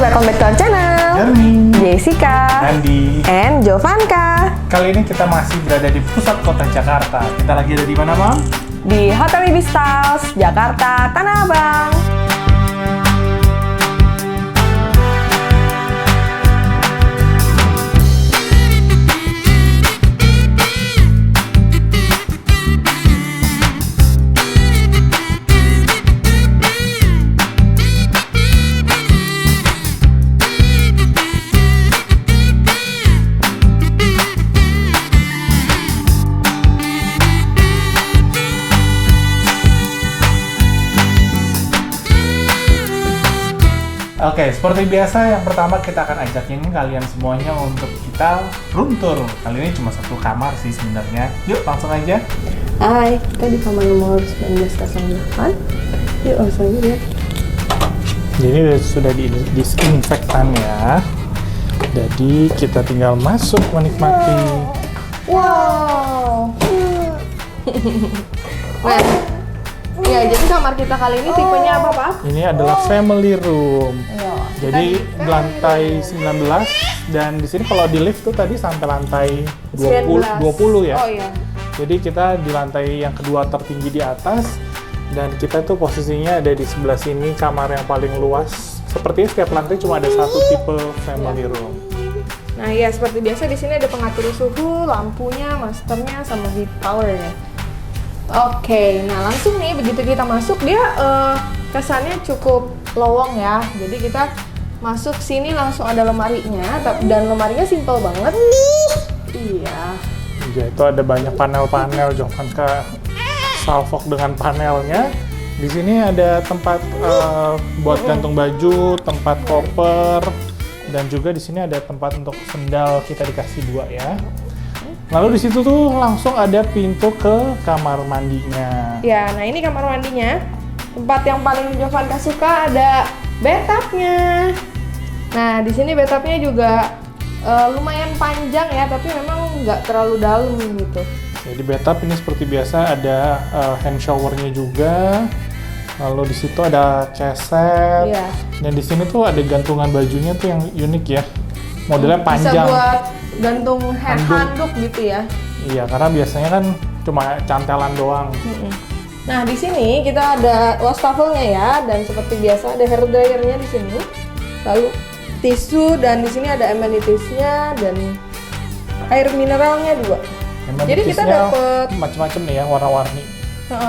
welcome back to our channel. Jeremy, Jessica, Andi, and Jovanka. kali ini kita masih berada di pusat kota Jakarta. Kita lagi ada di mana, Mam? Di Hotel Ibis Styles, Jakarta, Tanah Abang. Oke, seperti biasa yang pertama kita akan ajakin kalian semuanya untuk kita room tour. Kali ini cuma satu kamar sih sebenarnya. Yuk langsung aja. Hai, kita di kamar nomor 1908. Yuk langsung aja lihat. Jadi sudah disinfektan ya. Jadi kita tinggal masuk menikmati. Wow. Nah, ya jadi kamar kita kali ini tipenya apa, Pak? Ini adalah family room. Ayo, Jadi di lantai 19 dan di sini kalau di lift tuh tadi sampai lantai 20 ya. Oh iya. Jadi kita di lantai yang kedua tertinggi di atas dan kita tuh posisinya ada di sebelah sini kamar yang paling luas. Sepertinya setiap lantai cuma ada satu tipe family room. Nah ya seperti biasa di sini ada pengatur suhu, lampunya, masternya, sama heat powernya. Oke, nah langsung nih begitu kita masuk dia kesannya cukup lowong ya. Jadi kita masuk sini langsung ada lemarinya dan lemarinya simple banget. Iya. Ya itu ada banyak panel-panel, jangan ke salfok dengan panelnya. Di sini ada tempat buat gantung baju, tempat koper, dan juga di sini ada tempat untuk sendal, kita dikasih 2 ya. Lalu di situ tuh langsung ada pintu ke kamar mandinya. Ya, nah ini kamar mandinya. Tempat yang paling Jovanka suka ada bathtubnya. Nah di sini bathtubnya juga lumayan panjang ya, tapi memang nggak terlalu dalam gitu. Jadi bathtub ini seperti biasa ada hand showernya juga. Lalu di situ ada ceset. Iya. Dan di sini tuh ada gantungan bajunya tuh yang unik ya. Modelnya panjang. Bisa buat gantung handuk gitu ya. Iya, karena biasanya kan cuma cantelan doang. Nah di sini kita ada wastafelnya ya, dan seperti biasa ada hair dryernya di sini. Lalu tisu, dan di sini ada amenitiesnya dan air mineralnya 2. Jadi kita dapat macam-macam nih ya, warna-warni.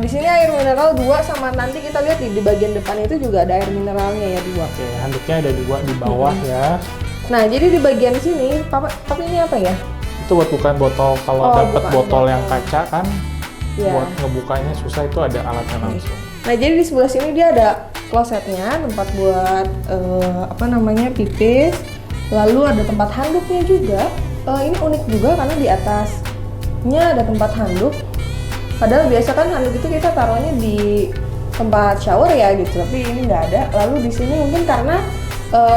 Di sini air mineral 2, sama nanti kita lihat di bagian depan itu juga ada air mineralnya ya 2. Oke, handuknya ada 2 di bawah ya. Nah jadi di bagian sini, tapi ini apa ya? Itu buat bukaan botol. Kalau dapat bukaan botol yang botol. kaca kan, Ya. buat ngebukanya susah, itu ada alatnya langsung. Nah jadi di sebelah sini dia ada klosetnya, tempat buat pipis. Lalu ada tempat handuknya juga. Ini unik juga karena di atasnya ada tempat handuk. Padahal biasa kan handuk itu kita taruhnya di tempat shower ya gitu, tapi ini nggak ada. Lalu di sini mungkin karena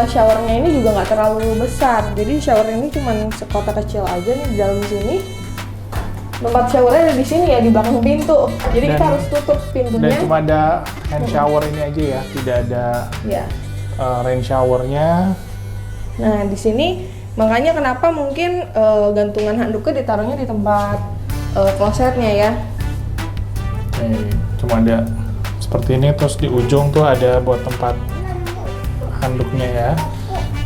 showernya ini juga nggak terlalu besar, jadi shower ini cuma sekotak kecil aja nih di dalam sini. Tempat showernya ada di sini ya, di belakang pintu. Jadi kita harus tutup pintunya. Dan cuma ada hand shower ini aja ya, tidak ada Ya. rain showernya. Nah di sini makanya kenapa mungkin gantungan handuknya ditaruhnya di tempat klosetnya ya. Cuma ada seperti ini, terus di ujung tuh ada buat tempat handuknya ya,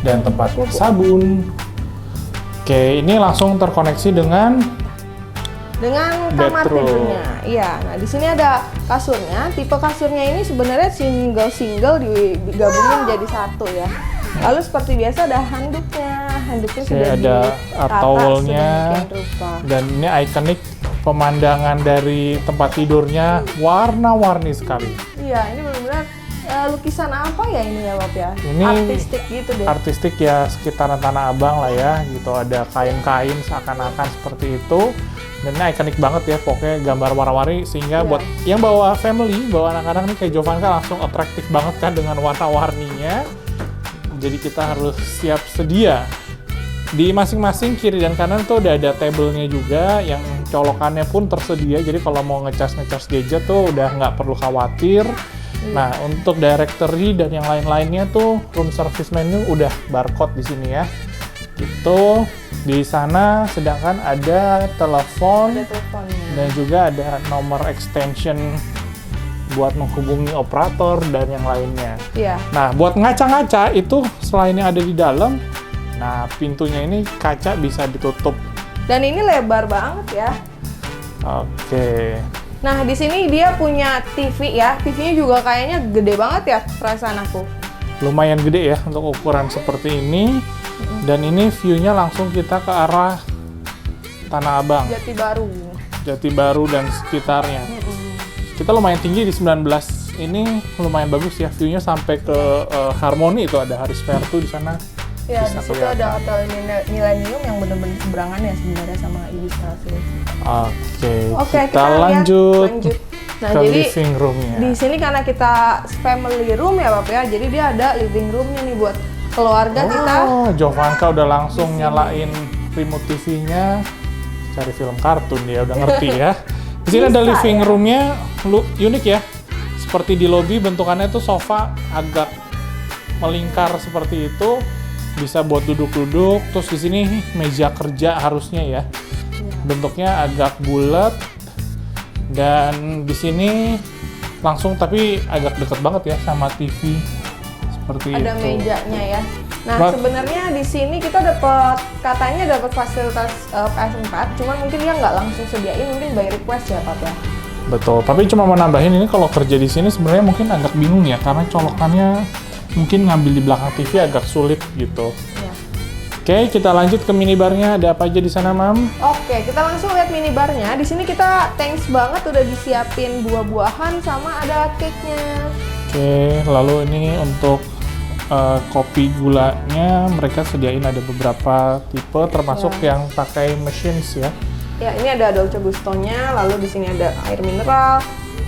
dan tempat sabun. Oke, ini langsung terkoneksi dengan kamar bedroom. tidurnya. Iya. Nah di sini ada kasurnya. Tipe kasurnya ini sebenarnya single digabungin jadi satu ya. Lalu seperti biasa ada handuknya. Handuknya sudah ada ditata towelnya, sedemikian rupa. dan ini ikonik pemandangan dari tempat tidurnya warna-warni sekali. Iya, ini benar-benar lukisan apa ya ini ya, Bob ya? Ini artistik gitu deh. Artistik ya, sekitaran Tanah Abang lah ya, gitu. Ada kain-kain seakan-akan seperti itu. Dan ini ikonik banget ya, pokoknya gambar warna-warni, sehingga Iya. buat yang bawa family, bawa anak-anak nih kayak Jovanka langsung atraktif banget kan dengan warna-warninya. Jadi kita harus siap sedia. Di masing-masing kiri dan kanan tuh udah ada tabelnya juga, yang colokannya pun tersedia. Jadi kalau mau ngecas gadget tuh udah nggak perlu khawatir. Nah, untuk directory dan yang lain-lainnya tuh room service menu udah barcode di sini ya. Itu di sana, sedangkan ada telepon Ada teleponnya. dan juga ada nomor extension buat menghubungi operator dan yang lainnya. Iya. Nah, buat ngaca-ngaca itu selain yang ada di dalam, nah pintunya ini kaca bisa ditutup. Dan ini lebar banget ya. Oke. Nah, di sini dia punya TV ya. TV-nya juga kayaknya gede banget ya, perasaan aku. Lumayan gede ya untuk ukuran seperti ini. Dan ini view-nya langsung kita ke arah Tanah Abang, Jati Baru dan sekitarnya. Kita lumayan tinggi di 19. Ini lumayan bagus ya, view-nya sampai ke Harmoni, itu ada Haris Vertu di sana. Ya, di Bisa situ kelihatan. ada Hotel Millennium yang bener-bener seberangan ya sebenarnya sama Ibis Stars. Oke, kita lanjut Nah, ke jadi living room-nya. di sini karena kita family room ya, Bapak ya. Jadi dia ada living room-nya nih buat keluarga kita. Oh, Jovanka udah langsung nyalain remote TV-nya, cari film kartun, dia udah ngerti ya. Di sini ada Bisa, living ya? room-nya unik ya. Seperti di lobby, bentukannya tuh sofa agak melingkar seperti itu. Bisa buat duduk-duduk. Terus di sini meja kerja harusnya ya. Bentuknya agak bulat. Dan di sini langsung tapi agak deket banget ya sama TV. Seperti Ada itu. mejanya ya. Nah, But- sebenarnya di sini kita katanya dapat fasilitas PS4, cuman mungkin dia nggak langsung sediain, mungkin by request ya, Pak ya. Betul, tapi cuma mau nambahin ini kalau kerja di sini sebenarnya mungkin agak bingung ya, karena colokannya mungkin ngambil di belakang TV agak sulit gitu. Ya. Oke, kita lanjut ke minibarnya. Ada apa aja di sana, Mam? Oke, kita langsung lihat minibarnya. Di sini kita thanks banget udah disiapin buah-buahan sama ada cake-nya. Oke, lalu ini untuk kopi gulanya mereka sediain ada beberapa tipe, termasuk yang pakai machines ya. Ya, ini ada dolce gustonya, lalu di sini ada air mineral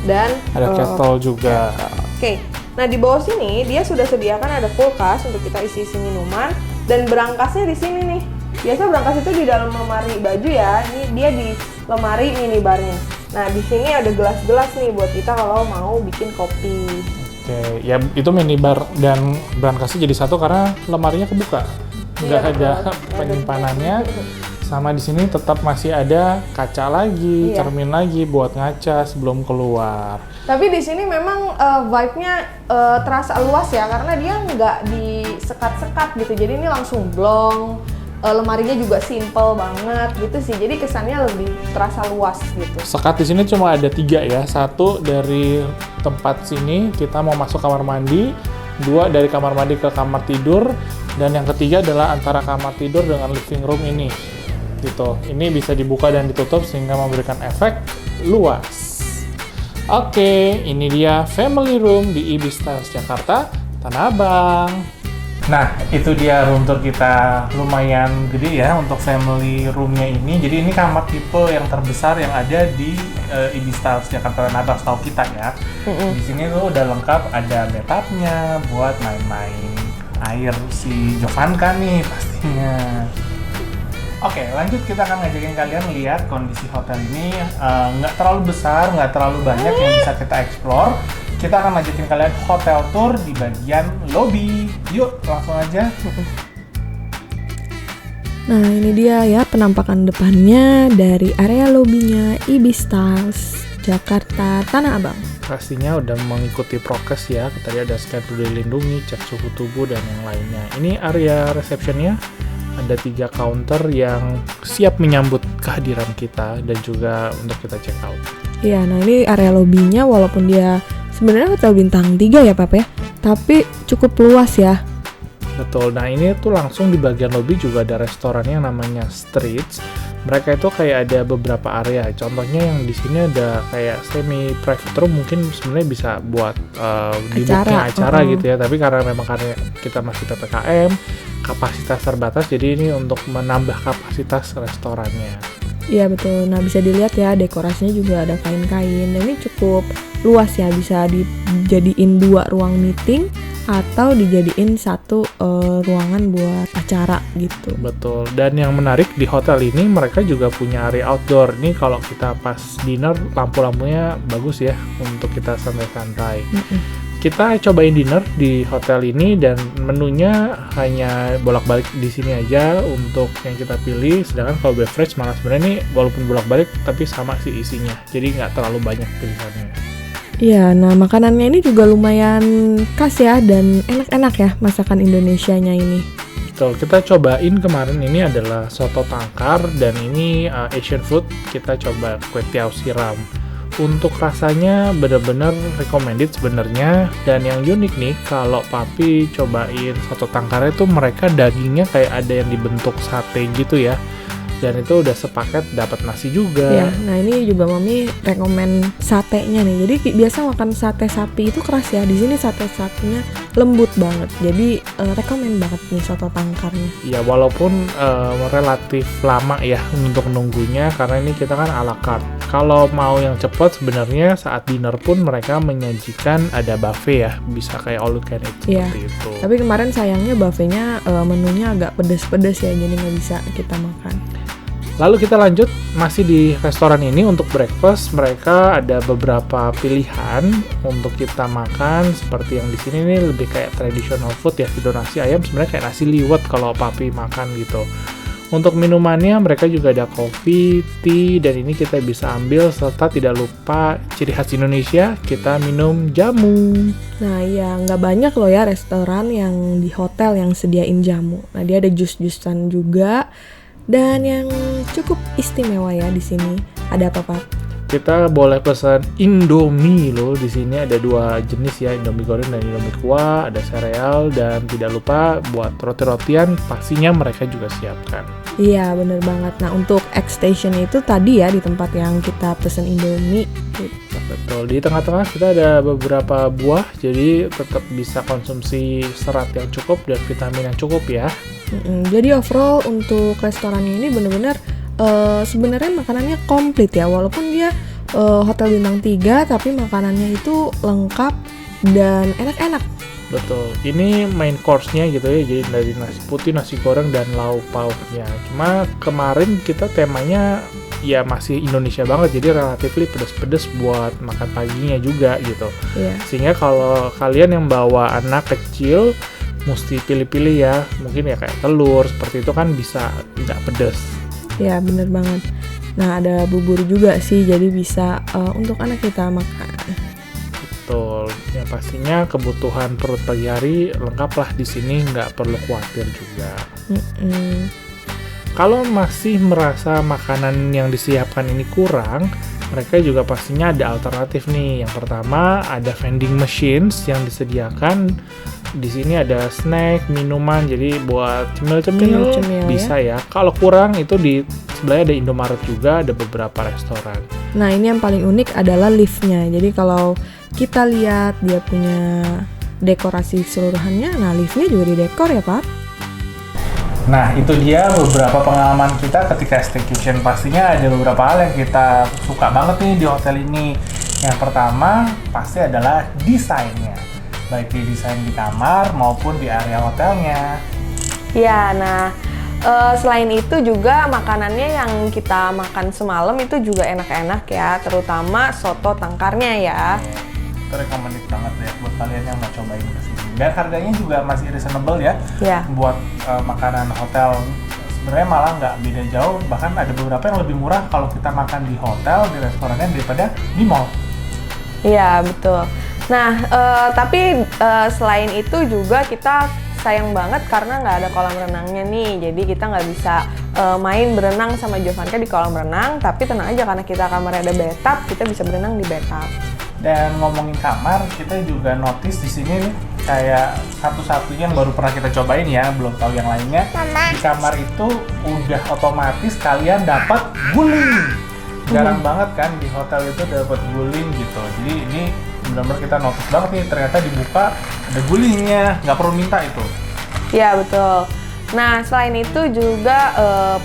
dan Ada kettle juga. Oke. Nah, di bawah sini dia sudah sediakan ada kulkas untuk kita isi minuman dan berangkasnya di sini nih. Biasa berangkas itu di dalam lemari baju ya. Ini dia di lemari minibarnya. Nah, di sini ada gelas-gelas nih buat kita kalau mau bikin kopi. Oke, ya itu minibar dan berangkasnya jadi satu karena lemarinya kebuka. Nggak Iya, ada betul. penyimpanannya. Sama di sini tetap masih ada kaca lagi, Iya. cermin lagi buat ngaca sebelum keluar. Tapi di sini memang vibe-nya terasa luas ya karena dia nggak disekat-sekat gitu. Jadi ini langsung blong. Lemarinya juga simple banget gitu sih. Jadi kesannya lebih terasa luas gitu. Sekat di sini cuma ada 3 ya. Satu dari tempat sini kita mau masuk kamar mandi, 2 dari kamar mandi ke kamar tidur, dan yang ketiga adalah antara kamar tidur dengan living room ini. Gitu. Ini bisa dibuka dan ditutup sehingga memberikan efek luas. Oke, ini dia family room di Ibis Stars Jakarta, Tanah Abang. Nah, itu dia room tour kita, lumayan gede ya untuk family roomnya ini. Jadi ini kamar tipe yang terbesar yang ada di Ibis Stars Jakarta Tanah Abang setahu kita ya. Di sini tuh udah lengkap, ada bathtubnya buat main-main air si Jovanka nih pastinya. Oke, lanjut kita akan ngajakin kalian lihat kondisi hotel ini. Nggak terlalu besar, nggak terlalu banyak yang bisa kita explore. Kita akan ngajakin kalian hotel tour di bagian lobby. Yuk, langsung aja. Nah, ini dia ya penampakan depannya dari area lobinya Ibis Stars Jakarta Tanah Abang. Pastinya udah mengikuti prokes ya. Tadi ada scan peduli lindungi, cek suhu tubuh, dan yang lainnya. Ini area receptionnya. Ada 3 counter yang siap menyambut kehadiran kita dan juga untuk kita check out. Iya, nah ini area lobinya walaupun dia sebenarnya hotel bintang 3 ya, Pap ya. Tapi cukup luas ya. Betul, nah ini tuh langsung di bagian lobby juga ada restoran yang namanya Streets. Mereka itu kayak ada beberapa area. Contohnya yang di sini ada kayak semi private room, mungkin sebenarnya bisa buat di booking acara gitu ya. Tapi karena kita masih PPKM, kapasitas terbatas, jadi ini untuk menambah kapasitas restorannya. Iya betul. Nah bisa dilihat ya dekorasinya juga ada kain-kain. Nah, ini cukup luas ya, bisa dijadiin 2 ruang meeting atau dijadiin 1 ruangan buat acara gitu. Betul. Dan yang menarik di hotel ini mereka juga punya area outdoor. Nih kalau kita pas dinner lampu-lampunya bagus ya untuk kita santai-santai. kita cobain dinner di hotel ini dan menunya hanya bolak-balik di sini aja untuk yang kita pilih. Sedangkan kalau beverage malah sebenarnya nih walaupun bolak-balik tapi sama sih isinya. Jadi nggak terlalu banyak pilihannya. Iya, nah makanannya ini juga lumayan khas ya dan enak-enak ya masakan Indonesianya ini. Betul, kita cobain kemarin ini adalah soto tangkar dan ini Asian food. Kita coba kue tiao siram. Untuk rasanya bener-bener recommended sebenarnya, dan yang unik nih kalau Papi cobain soto tangkarnya tuh mereka dagingnya kayak ada yang dibentuk sate gitu ya, dan itu udah sepaket dapat nasi juga. Ya, nah ini juga Mami rekomen satenya nih. Jadi biasa makan sate sapi itu keras ya. Di sini sate sapinya lembut banget. Jadi rekomen banget nih soto tangkarnya. Ya walaupun relatif lama ya untuk nunggunya karena ini kita kan ala carte. Kalau mau yang cepat sebenarnya saat dinner pun mereka menyajikan ada buffet ya, bisa kayak all you can eat seperti itu. Tapi kemarin sayangnya buffetnya menunya agak pedes-pedes ya, jadi nggak bisa kita makan. Lalu kita lanjut masih di restoran ini untuk breakfast. Mereka ada beberapa pilihan untuk kita makan seperti yang di sini nih lebih kayak traditional food ya, gitu nasi ayam sebenarnya kayak nasi liwet kalau Papi makan gitu. Untuk minumannya mereka juga ada kopi, tea, dan ini kita bisa ambil serta tidak lupa ciri khas Indonesia, kita minum jamu. Nah ya nggak banyak loh ya restoran yang di hotel yang sediain jamu. Nah dia ada jus-jusan juga. Dan yang cukup istimewa ya di sini ada apa Pak? Kita boleh pesan Indomie loh. Di sini ada 2 jenis ya, Indomie goreng dan Indomie kuah, ada sereal dan tidak lupa buat roti-rotian pastinya mereka juga siapkan. Iya bener banget. Nah untuk X Station itu tadi ya di tempat yang kita pesen Indomie gitu. Betul, di tengah-tengah kita ada beberapa buah, jadi tetap bisa konsumsi serat yang cukup dan vitamin yang cukup ya. Jadi overall untuk restorannya ini bener-bener sebenarnya makanannya komplit ya, walaupun dia hotel bintang 3 tapi makanannya itu lengkap dan enak-enak. Betul, ini main course-nya gitu ya, jadi dari nasi putih, nasi goreng, dan lauk pauknya. Cuma kemarin kita temanya ya masih Indonesia banget, jadi relatively pedes-pedes buat makan paginya juga gitu. Iya. Sehingga kalau kalian yang bawa anak kecil mesti pilih-pilih ya, mungkin ya kayak telur seperti itu kan bisa nggak pedes. Ya bener banget. Nah ada bubur juga sih, jadi bisa untuk anak kita makan. Betul, yang pastinya kebutuhan perut pagi hari lengkap lah di sini, nggak perlu khawatir juga. Kalau masih merasa makanan yang disiapkan ini kurang, mereka juga pastinya ada alternatif nih. Yang pertama ada vending machines yang disediakan. Di sini ada snack, minuman, jadi buat cemil-cemil bisa ya. Kalau kurang itu di sebelahnya ada Indomaret juga, ada beberapa restoran. Nah ini yang paling unik adalah liftnya. Jadi kalau kita lihat dia punya dekorasi keseluruhannya, nah liftnya juga didekor ya Pak. Nah itu dia beberapa pengalaman kita ketika staycation. Pastinya ada beberapa hal yang kita suka banget nih di hotel ini. Yang pertama pasti adalah desainnya, baik di desain di kamar maupun di area hotelnya. Ya, nah selain itu juga makanannya yang kita makan semalam itu juga enak-enak ya, terutama soto tangkarnya ya. Itu recommended banget ya buat kalian yang mau cobain ke sini. Dan harganya juga masih reasonable ya. Buat makanan hotel sebenarnya malah nggak beda jauh, bahkan ada beberapa yang lebih murah kalau kita makan di hotel, di restorannya daripada di mall. Iya, betul. Nah, tapi selain itu juga kita sayang banget karena nggak ada kolam renangnya nih. Jadi kita nggak bisa main berenang sama Jovanka di kolam renang. Tapi tenang aja karena kita kamarnya ada bathtub, kita bisa berenang di bathtub. Dan ngomongin kamar, kita juga notice di sini nih kayak satu-satunya yang baru pernah kita cobain ya, belum tahu yang lainnya. Di kamar itu udah otomatis kalian dapat guling. Jarang banget kan di hotel itu dapat guling gitu. Jadi ini benar-benar kita notice banget nih, ternyata dibuka ada gulingnya, nggak perlu minta itu. Iya betul. Nah selain itu juga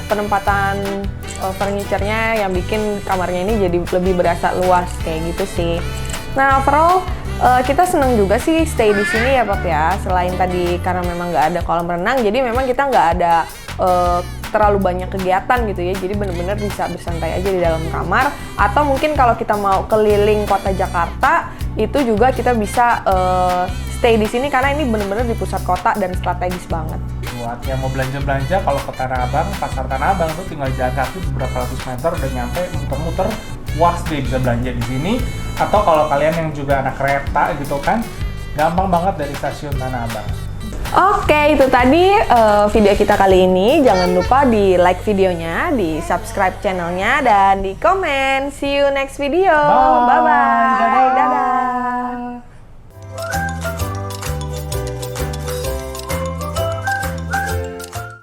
penempatan furniture-nya yang bikin kamarnya ini jadi lebih berasa luas kayak gitu sih. Nah overall kita seneng juga sih stay di sini ya Pap ya. Selain tadi karena memang nggak ada kolam renang, jadi memang kita nggak ada terlalu banyak kegiatan gitu ya. Jadi bener-bener bisa bersantai aja di dalam kamar. Atau mungkin kalau kita mau keliling kota Jakarta, itu juga kita bisa stay di sini karena ini bener-bener di pusat kota dan strategis banget. Buat yang mau belanja-belanja, kalau ke Tanah Abang, pasar Tanah Abang tuh tinggal jalan kaki beberapa ratus meter udah nyampe, muter-muter, puas deh bisa belanja di sini. Atau kalau kalian yang juga anak kereta gitu kan, gampang banget dari stasiun Tanah Abang. Oke, itu tadi video kita kali ini. Jangan lupa di like videonya, di subscribe channelnya, dan di komen. See you next video. Bye. Bye-bye.